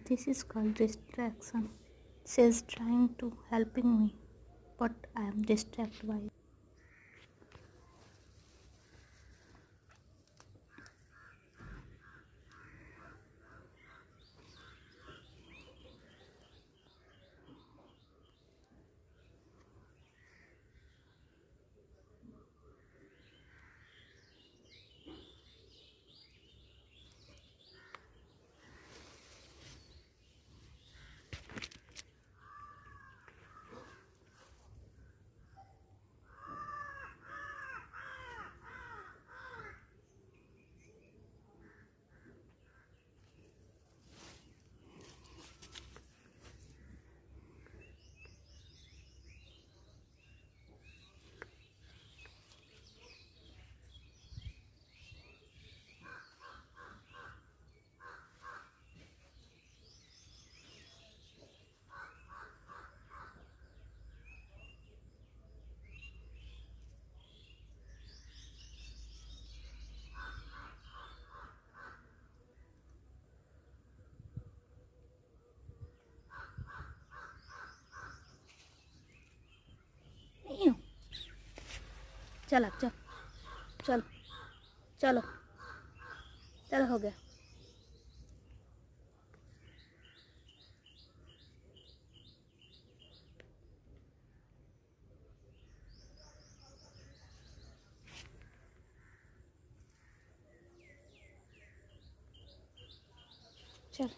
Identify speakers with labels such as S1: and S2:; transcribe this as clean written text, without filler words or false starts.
S1: This is called distraction. She's trying to helping me, but I am distracted by it. यूं, चल अब चल, चल, चलो, चलो हो गया। चल।